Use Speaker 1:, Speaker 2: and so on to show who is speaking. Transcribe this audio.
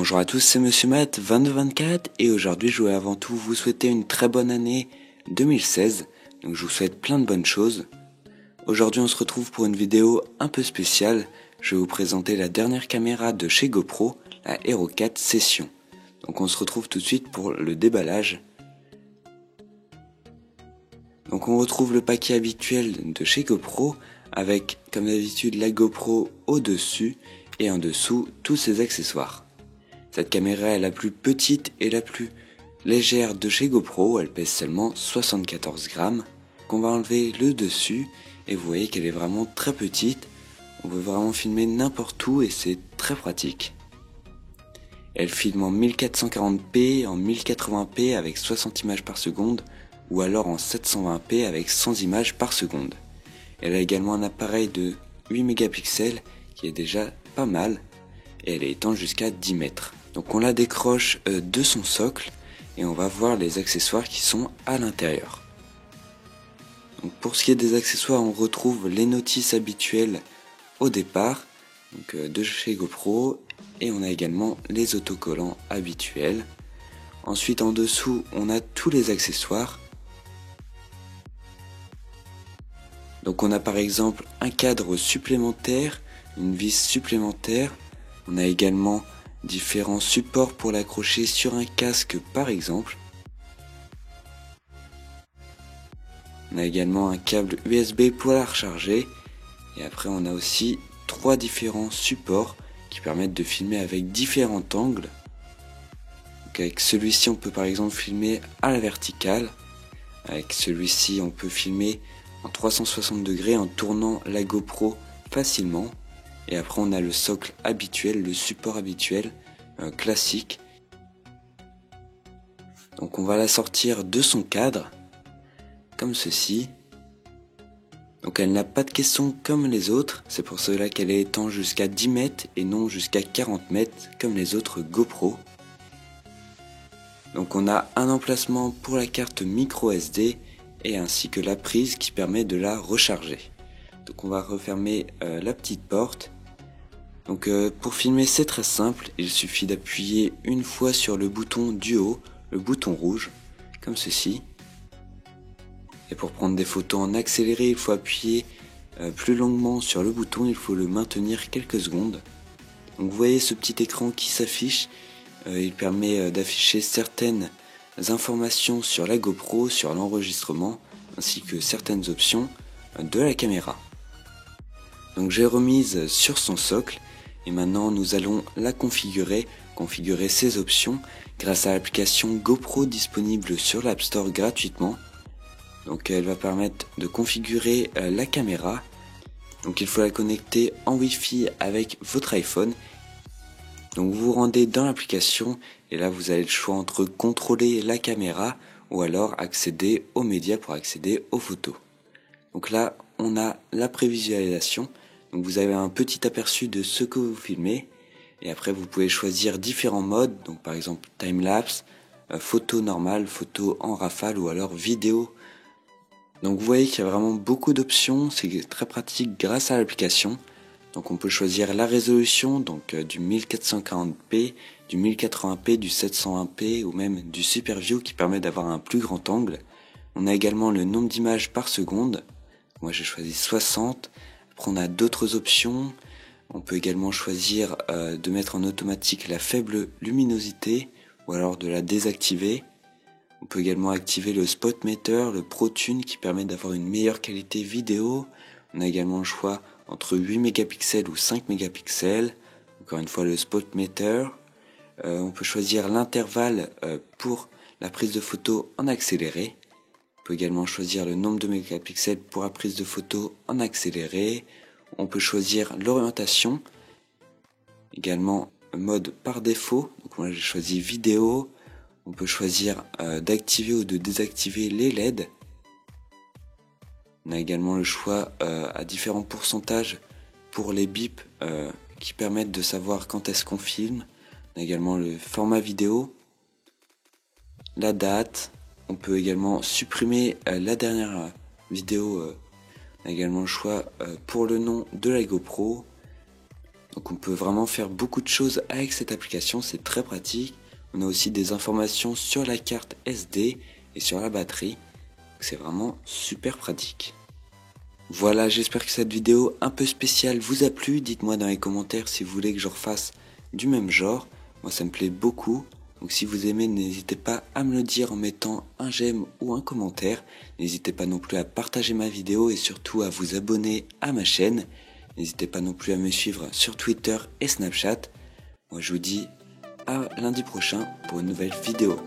Speaker 1: Bonjour à tous, c'est Monsieur Matt 2224 et aujourd'hui je voulais avant tout vous souhaiter une très bonne année 2016. Donc je vous souhaite plein de bonnes choses. Aujourd'hui on se retrouve pour une vidéo un peu spéciale. Je vais vous présenter la dernière caméra de chez GoPro, la Hero 4 Session. Donc on se retrouve tout de suite pour le déballage. Donc on retrouve le paquet habituel de chez GoPro avec comme d'habitude la GoPro au-dessus et en dessous tous ses accessoires. Cette caméra est la plus petite et la plus légère de chez GoPro, elle pèse seulement 74 grammes. On va enlever le dessus et vous voyez qu'elle est vraiment très petite. On peut vraiment filmer n'importe où et c'est très pratique. Elle filme en 1440p, en 1080p avec 60 images par seconde ou alors en 720p avec 100 images par seconde. Elle a également un appareil de 8 mégapixels qui est déjà pas mal et elle étend jusqu'à 10 mètres. Donc on la décroche de son socle et on va voir les accessoires qui sont à l'intérieur. Donc pour ce qui est des accessoires, on retrouve les notices habituelles au départ donc de chez GoPro et on a également les autocollants habituels. Ensuite en dessous on a tous les accessoires. Donc on a par exemple un cadre supplémentaire, une vis supplémentaire. On a également différents supports pour l'accrocher sur un casque par exemple. On a également un câble USB pour la recharger. Et après on a aussi 3 différents supports qui permettent de filmer avec différents angles. Donc avec celui-ci on peut par exemple filmer à la verticale. Avec celui-ci on peut filmer en 360 degrés en tournant la GoPro facilement. Et après on a le socle habituel, le support habituel, classique. Donc on va la sortir de son cadre, comme ceci. Donc elle n'a pas de caisson comme les autres, c'est pour cela qu'elle étend jusqu'à 10 mètres et non jusqu'à 40 mètres comme les autres GoPro. Donc on a un emplacement pour la carte micro SD et ainsi que la prise qui permet de la recharger. Donc on va refermer la petite porte. Donc pour filmer c'est très simple, il suffit d'appuyer une fois sur le bouton du haut, le bouton rouge, comme ceci. Et pour prendre des photos en accéléré, il faut appuyer plus longuement sur le bouton, il faut le maintenir quelques secondes. Donc vous voyez ce petit écran qui s'affiche, il permet d'afficher certaines informations sur la GoPro, sur l'enregistrement, ainsi que certaines options de la caméra. Donc j'ai remise sur son socle. Et maintenant nous allons la configurer ses options grâce à l'application GoPro disponible sur l'App Store gratuitement. Donc elle va permettre de configurer la caméra. Donc il faut la connecter en Wi-Fi avec votre iPhone. Donc vous vous rendez dans l'application et là vous avez le choix entre contrôler la caméra ou alors accéder aux médias pour accéder aux photos. Donc là on a la prévisualisation. Donc vous avez un petit aperçu de ce que vous filmez et après vous pouvez choisir différents modes, donc par exemple time-lapse, photo normale, photo en rafale ou alors vidéo. Donc vous voyez qu'il y a vraiment beaucoup d'options, c'est très pratique grâce à l'application. Donc on peut choisir la résolution, donc du 1440p, du 1080p, du 720p ou même du Super View qui permet d'avoir un plus grand angle. On a également le nombre d'images par seconde, moi j'ai choisi 60. Après on a d'autres options, on peut également choisir de mettre en automatique la faible luminosité ou alors de la désactiver. On peut également activer le spot meter, le ProTune qui permet d'avoir une meilleure qualité vidéo. On a également le choix entre 8 mégapixels ou 5 mégapixels, encore une fois le spot meter. On peut choisir l'intervalle pour la prise de photo en accéléré. On peut également choisir le nombre de mégapixels pour la prise de photo en accéléré. On peut choisir l'orientation. Également mode par défaut. Donc moi j'ai choisi vidéo. On peut choisir d'activer ou de désactiver les LED. On a également le choix à différents pourcentages pour les bips qui permettent de savoir quand est-ce qu'on filme. On a également le format vidéo, la date. On peut également supprimer la dernière vidéo. On a également le choix pour le nom de la GoPro. Donc on peut vraiment faire beaucoup de choses avec cette application, c'est très pratique. On a aussi des informations sur la carte SD et sur la batterie. C'est vraiment super pratique. Voilà, j'espère que cette vidéo un peu spéciale vous a plu. Dites-moi dans les commentaires si vous voulez que je refasse du même genre. Moi ça me plaît beaucoup. Donc si vous aimez, n'hésitez pas à me le dire en mettant un j'aime ou un commentaire. N'hésitez pas non plus à partager ma vidéo et surtout à vous abonner à ma chaîne. N'hésitez pas non plus à me suivre sur Twitter et Snapchat. Moi je vous dis à lundi prochain pour une nouvelle vidéo.